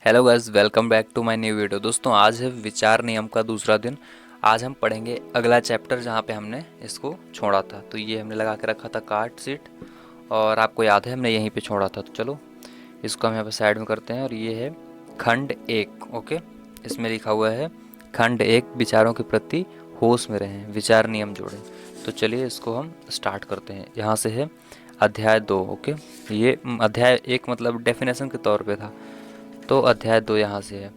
Hello guys, welcome back to my new video. दोस्तों, आज है विचार नियम का दूसरा दिन। आज हम पढ़ेंगे अगला चैप्टर जहाँ पे हमने इसको छोड़ा था। तो ये हमने लगा के रखा था कार्ड सीट, और आपको याद है हमने यहीं पे छोड़ा था। तो चलो इसको हम यहाँ पे साइड में करते हैं। और ये है खंड एक। ओके, इसमें लिखा हुआ है खंड एक, विचारों के प्रति होश में रहें, विचार नियम जोड़ें। तो चलिए इसको हम स्टार्ट करते हैं। यहाँ से है अध्याय 2। ओके, ये अध्याय एक मतलब डेफिनेशन के तौर पे था। तो अध्याय 2 यहाँ से है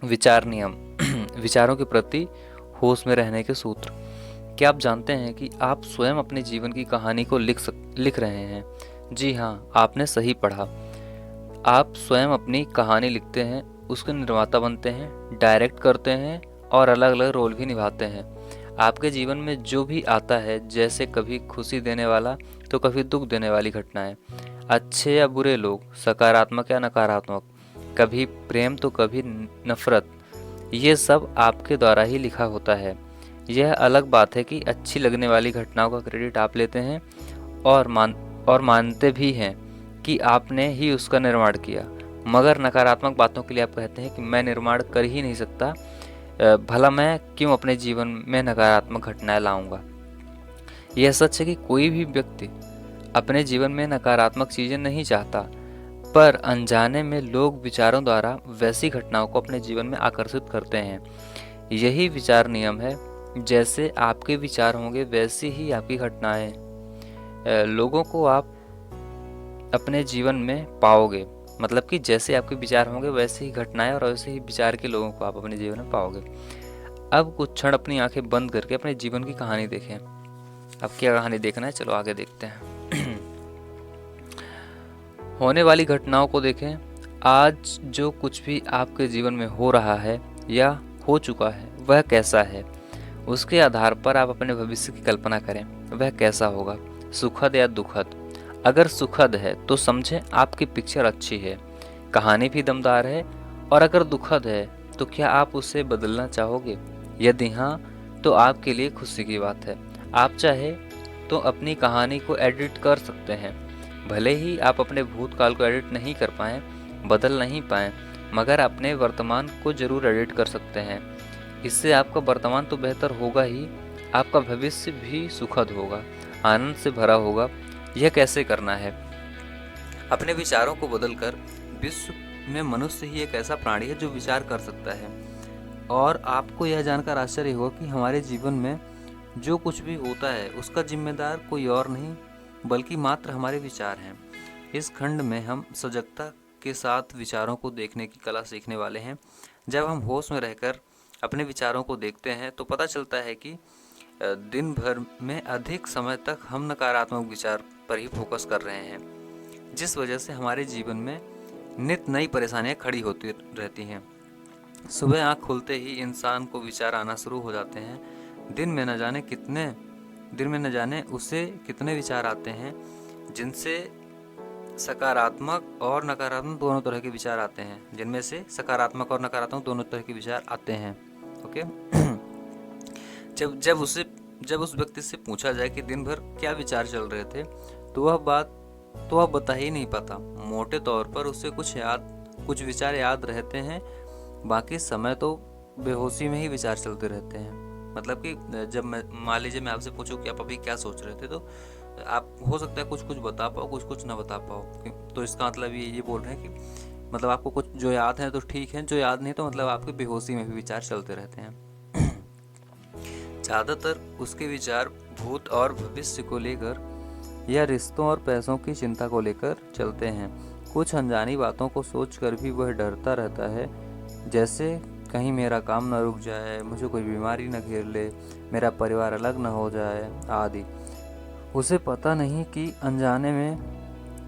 विचार नियम। विचारों के प्रति होश में रहने के सूत्र। क्या आप जानते हैं कि आप स्वयं अपने जीवन की कहानी को लिख रहे हैं? जी हाँ, आपने सही पढ़ा। आप स्वयं अपनी कहानी लिखते हैं, उसके निर्माता बनते हैं, डायरेक्ट करते हैं और अलग अलग रोल भी निभाते हैं। आपके जीवन में जो भी आता है, जैसे कभी खुशी देने वाला तो कभी दुख देने वाली घटनाएं, अच्छे या बुरे लोग, सकारात्मक या नकारात्मक, कभी प्रेम तो कभी नफरत, ये सब आपके द्वारा ही लिखा होता है। यह अलग बात है कि अच्छी लगने वाली घटनाओं का क्रेडिट आप लेते हैं और मानते भी हैं कि आपने ही उसका निर्माण किया। मगर नकारात्मक बातों के लिए आप कहते हैं कि मैं निर्माण कर ही नहीं सकता, भला मैं क्यों अपने जीवन में नकारात्मक घटनाएं लाऊंगा। यह सच है कि कोई भी व्यक्ति अपने जीवन में नकारात्मक चीजें नहीं चाहता, पर अनजाने में लोग विचारों द्वारा वैसी घटनाओं को अपने जीवन में आकर्षित करते हैं। यही विचार नियम है। जैसे आपके विचार होंगे वैसी ही आपकी घटनाएं, लोगों को आप अपने जीवन में पाओगे। मतलब कि जैसे आपके विचार होंगे वैसे ही घटनाएं और वैसे ही विचार के लोगों को आप अपने जीवन में पाओगे। अब कुछ क्षण अपनी आंखें बंद करके अपने जीवन की कहानी देखें। अब क्या कहानी देखना है, चलो आगे देखते हैं। होने वाली घटनाओं को देखें। आज जो कुछ भी आपके जीवन में हो रहा है या हो चुका है वह कैसा है, उसके आधार पर आप अपने भविष्य की कल्पना करें। वह कैसा होगा, सुखद या दुखद? अगर सुखद है तो समझें आपकी पिक्चर अच्छी है, कहानी भी दमदार है। और अगर दुखद है तो क्या आप उसे बदलना चाहोगे? यदि हाँ, तो आपके लिए खुशी की बात है। आप चाहे तो अपनी कहानी को एडिट कर सकते हैं। भले ही आप अपने भूतकाल को एडिट नहीं कर पाएं, बदल नहीं पाएं, मगर अपने वर्तमान को जरूर एडिट कर सकते हैं। इससे आपका वर्तमान तो बेहतर होगा ही, आपका भविष्य भी सुखद होगा, आनंद से भरा होगा। यह कैसे करना है? अपने विचारों को बदलकर। विश्व में मनुष्य ही एक ऐसा प्राणी है जो विचार कर सकता है। और आपको यह जानकर आश्चर्य होगा कि हमारे जीवन में जो कुछ भी होता है उसका जिम्मेदार कोई और नहीं बल्कि मात्र हमारे विचार हैं। इस खंड में हम सजगता के साथ विचारों को देखने की कला सीखने वाले हैं। जब हम होश में रहकर अपने विचारों को देखते हैं तो पता चलता है कि दिन भर में अधिक समय तक हम नकारात्मक विचार पर ही फोकस कर रहे हैं, जिस वजह से हमारे जीवन में नित नई परेशानियां खड़ी होती रहती हैं। सुबह आँख खुलते ही इंसान को विचार आना शुरू हो जाते हैं। दिन में न जाने उसे कितने विचार आते हैं, जिनसे सकारात्मक और नकारात्मक दोनों तरह के विचार आते हैं जिनमें से सकारात्मक और नकारात्मक दोनों तरह के विचार आते हैं। ओके। जब उस व्यक्ति से पूछा जाए कि दिन भर क्या विचार चल रहे थे, तो वह बता ही नहीं पाता। मोटे तौर पर उसे कुछ विचार याद रहते हैं, बाकी समय तो बेहोशी में ही विचार चलते रहते हैं। मतलब कि जब मान लीजिए मैं आपसे पूछूं कि आप अभी क्या सोच रहे थे, तो आप हो सकता है कुछ बता पाओ, कुछ ना बता पाओ। तो इसका मतलब ये बोल रहे हैं कि मतलब आपको कुछ जो याद है तो ठीक है, जो याद नहीं तो मतलब आपके बेहोशी में भी विचार चलते रहते हैं। ज़्यादातर उसके विचार भूत और भविष्य को लेकर या रिश्तों और पैसों की चिंता को लेकर चलते हैं। कुछ अनजानी बातों को सोचकर भी वह डरता रहता है, जैसे कहीं मेरा काम न रुक जाए, मुझे कोई बीमारी न घेर ले, मेरा परिवार अलग न हो जाए आदि। उसे पता नहीं कि अनजाने में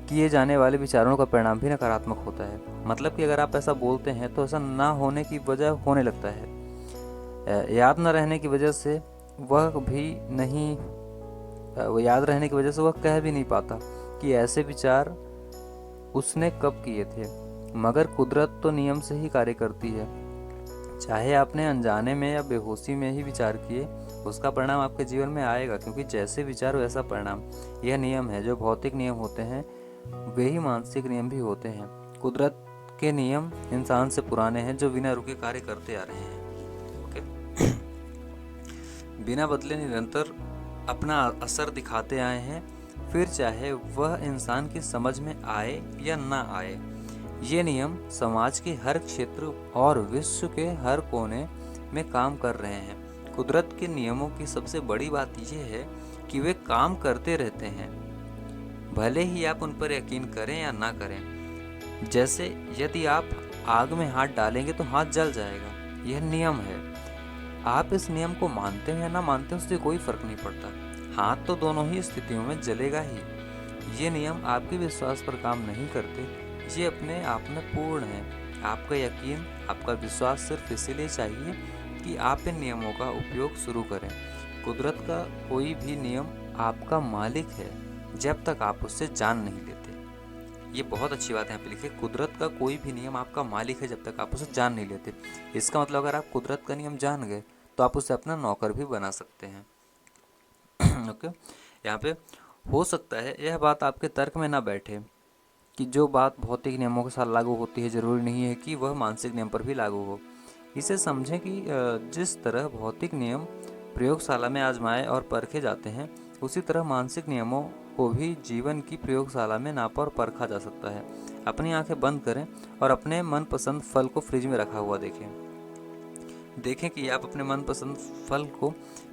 किए जाने वाले विचारों का परिणाम भी नकारात्मक होता है। मतलब कि अगर आप ऐसा बोलते हैं तो ऐसा ना होने की वजह होने लगता है। याद न रहने की वजह से वह याद रहने की वजह से वह कह भी नहीं पाता कि ऐसे विचार उसने कब किए थे। मगर कुदरत तो नियम से ही कार्य करती है। चाहे आपने अनजाने में या बेहोशी में ही विचार किए, उसका परिणाम आपके जीवन में आएगा, क्योंकि जैसे विचार वैसा परिणाम। यह नियम है। जो भौतिक नियम होते हैं वे ही मानसिक नियम भी होते हैं। कुदरत के नियम इंसान से पुराने हैं जो बिना रुके कार्य करते आ रहे हैं। ओके बिना बदले निरंतर अपना असर दिखाते आए हैं, फिर चाहे वह इंसान की समझ में आए या ना आए। ये नियम समाज के हर क्षेत्र और विश्व के हर कोने में काम कर रहे हैं। कुदरत के नियमों की सबसे बड़ी बात यह है कि वे काम करते रहते हैं, भले ही आप उन पर यकीन करें या ना करें। जैसे यदि आप आग में हाथ डालेंगे तो हाथ जल जाएगा, यह नियम है। आप इस नियम को मानते हैं या ना मानते हैं उससे कोई फर्क नहीं पड़ता, हाथ तो दोनों ही स्थितियों में जलेगा ही। ये नियम आपके विश्वास पर काम नहीं करते, ये अपने आप में पूर्ण है। आपका यकीन, आपका विश्वास सिर्फ इसीलिए चाहिए कि आप इन नियमों का उपयोग शुरू करें। कुदरत का कोई भी नियम आपका मालिक है जब तक आप उससे जान नहीं लेते। ये बहुत अच्छी बात है यहाँ पे लिखी, कुदरत का कोई भी नियम आपका मालिक है जब तक आप उसे जान नहीं लेते। इसका मतलब अगर आप कुदरत का नियम जान गए तो आप उसे अपना नौकर भी बना सकते हैं। ओके यहाँ पे हो सकता है यह बात आपके तर्क में ना बैठे कि जो बात भौतिक नियमों के साथ लागू होती है जरूरी नहीं है कि वह मानसिक नियम पर भी लागू हो। इसे समझें कि जिस तरह भौतिक नियम प्रयोगशाला में आजमाए और परखे जाते हैं, उसी तरह मानसिक नियमों को भी जीवन की प्रयोगशाला में नापा और परखा जा सकता है। अपनी आंखें बंद करें और अपने मनपसंद फल को फ्रिज में रखा हुआ देखें कि आप अपने मनपसंद फल को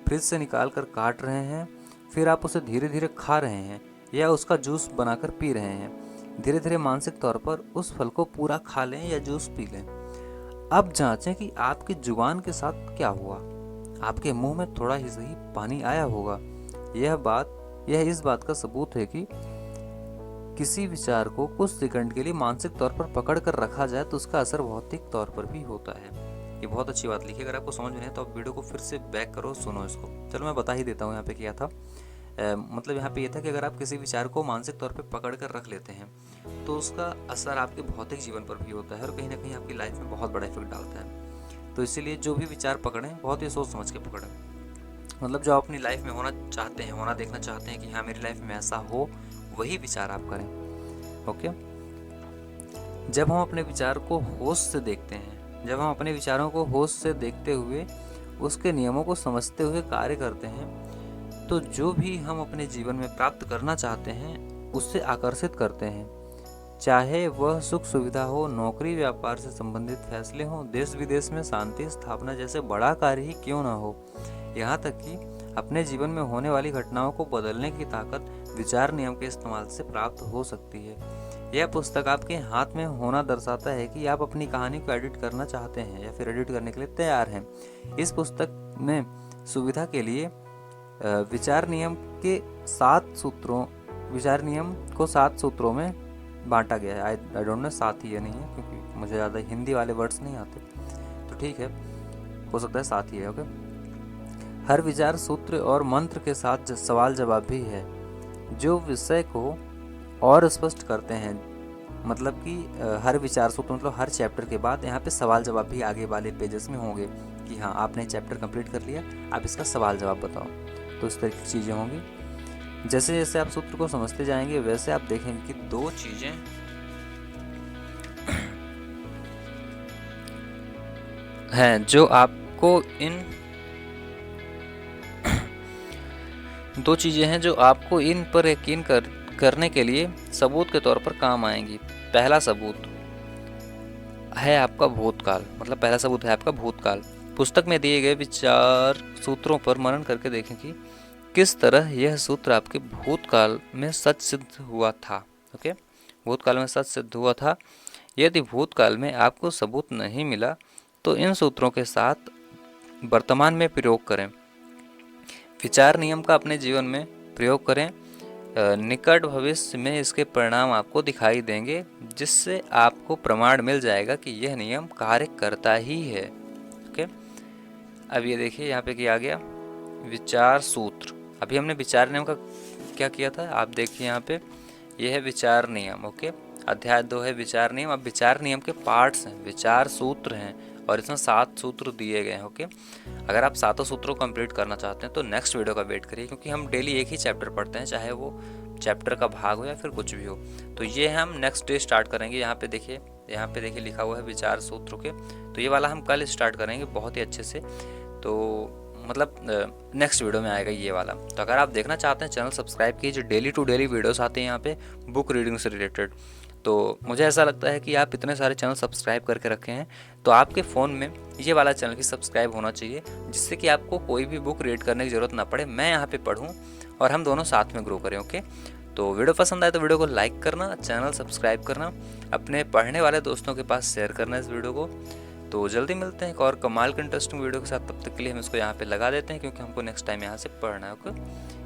फ्रिज से निकाल कर काट रहे हैं, फिर आप उसे धीरे धीरे खा रहे हैं या उसका जूस बनाकर पी रहे हैं। धीरे धीरे मानसिक तौर पर उस फल को पूरा खा लें या जूस पी लें। अब जांचें कि आपकी जुबान के साथ क्या हुआ। आपके मुंह में थोड़ा ही सही पानी आया होगा। यह इस बात का सबूत है कि किसी विचार को कुछ सेकंड के लिए मानसिक तौर पर पकड़ कर रखा जाए तो उसका असर भौतिक तौर पर भी होता है। ये बहुत अच्छी बात लिखी। अगर आपको समझ में नहीं है तो आप वीडियो को फिर से बैक करो, सुनो इसको। चलो मैं बता ही देता हूँ यहाँ पे क्या था। मतलब यहाँ पे ये था कि अगर आप किसी विचार को मानसिक तौर पे पकड़ कर रख लेते हैं तो उसका असर आपके भौतिक जीवन पर भी होता है और कहीं ना कहीं आपकी लाइफ में बहुत बड़ा इफेक्ट डालता है। तो इसीलिए जो भी विचार पकड़ें बहुत ही सोच समझ के पकड़ें। मतलब जो आप अपनी लाइफ में होना चाहते हैं, होना देखना चाहते हैं कि हाँ मेरी लाइफ में ऐसा हो, वही विचार आप करें। ओके जब हम अपने विचार को होश से देखते हैं, जब हम अपने विचारों को होश से देखते हुए उसके नियमों को समझते हुए कार्य करते हैं, तो जो भी हम अपने जीवन में प्राप्त करना चाहते हैं उससे आकर्षित करते हैं। चाहे वह सुख सुविधा हो, नौकरी व्यापार से संबंधित फैसले हों, देश विदेश में शांति स्थापना जैसे बड़ा कार्य ही क्यों ना हो, यहाँ तक कि अपने जीवन में होने वाली घटनाओं को बदलने की ताकत विचार नियम के इस्तेमाल से प्राप्त हो सकती है। यह पुस्तक आपके हाथ में होना दर्शाता है कि आप अपनी कहानी को एडिट करना चाहते हैं या फिर एडिट करने के लिए तैयार हैं। इस पुस्तक में सुविधा के लिए विचार नियम को 7 सूत्रों में बांटा गया है। आई डोंट नो 7 ही है नहीं है, क्योंकि मुझे ज़्यादा हिंदी वाले वर्ड्स नहीं आते, तो ठीक है, हो सकता है 7 ही है। ओके हर विचार सूत्र और मंत्र के साथ सवाल जवाब भी है जो विषय को और स्पष्ट करते हैं। मतलब कि हर विचार सूत्र मतलब हर चैप्टर के बाद यहाँ पे सवाल जवाब भी आगे वाले पेजेस में होंगे कि हाँ आपने चैप्टर कंप्लीट कर लिया, आप इसका सवाल जवाब बताओ। तो इस तरह की चीज़ें होंगी। जैसे जैसे आप सूत्र को समझते जाएंगे वैसे आप देखेंगे कि 2 चीज़ें हैं जो आपको इन पर यकीन करने के लिए सबूत के तौर पर काम आएंगी। पहला सबूत है आपका भूतकाल, मतलब पहला सबूत है आपका भूतकाल। पुस्तक में दिए गए विचार सूत्रों पर मनन करके देखें कि किस तरह यह सूत्र आपके भूतकाल में सच सिद्ध हुआ था। ओके भूतकाल में सच सिद्ध हुआ था। यदि भूतकाल में आपको सबूत नहीं मिला तो इन सूत्रों के साथ वर्तमान में प्रयोग करें। विचार नियम का अपने जीवन में प्रयोग करें। निकट भविष्य में इसके परिणाम आपको दिखाई देंगे, जिससे आपको प्रमाण मिल जाएगा कि यह नियम कार्य करता ही है। ओके अब ये देखिए यहाँ पे क्या आ गया, विचार सूत्र। अभी हमने विचार नियम का क्या किया था, आप देखिए यहाँ पे यह है विचार नियम। ओके अध्याय 2 है विचार नियम। अब विचार नियम के पार्ट्स हैं, विचार सूत्र हैं और इसमें 7 सूत्र दिए गए हैं। ओके अगर आप 7 सूत्रों को कंप्लीट करना चाहते हैं तो नेक्स्ट वीडियो का वेट करिए, क्योंकि हम डेली एक ही चैप्टर पढ़ते हैं, चाहे वो चैप्टर का भाग हो या फिर कुछ भी हो। तो ये हम नेक्स्ट डे स्टार्ट करेंगे। यहाँ पे देखिए यहाँ पे देखिए लिखा हुआ है विचार सूत्रों के। तो ये वाला हम कल स्टार्ट करेंगे बहुत ही अच्छे से। तो मतलब नेक्स्ट वीडियो में आएगा ये वाला। तो अगर आप देखना चाहते हैं चैनल सब्सक्राइब कीजिए, डेली टू डेली वीडियोस आते हैं यहाँ पे बुक रीडिंग से रिलेटेड। तो मुझे ऐसा लगता है कि आप इतने सारे चैनल सब्सक्राइब करके रखे हैं तो आपके फ़ोन में ये वाला चैनल भी सब्सक्राइब होना चाहिए, जिससे कि आपको कोई भी बुक रीड करने की ज़रूरत ना पड़े, मैं यहाँ पे पढूँ और हम दोनों साथ में ग्रो करें। ओके, तो वीडियो पसंद आए तो वीडियो को लाइक करना, चैनल सब्सक्राइब करना, अपने पढ़ने वाले दोस्तों के पास शेयर करना इस वीडियो को। तो जल्दी मिलते हैं एक और कमाल के इंटरेस्टिंग वीडियो के साथ। तब तक के लिए हम इसको यहाँ पे लगा देते हैं क्योंकि हमको नेक्स्ट टाइम यहाँ से पढ़ना है। ओके,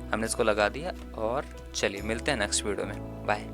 हमने इसको लगा दिया और चलिए मिलते हैं नेक्स्ट वीडियो में। बाय।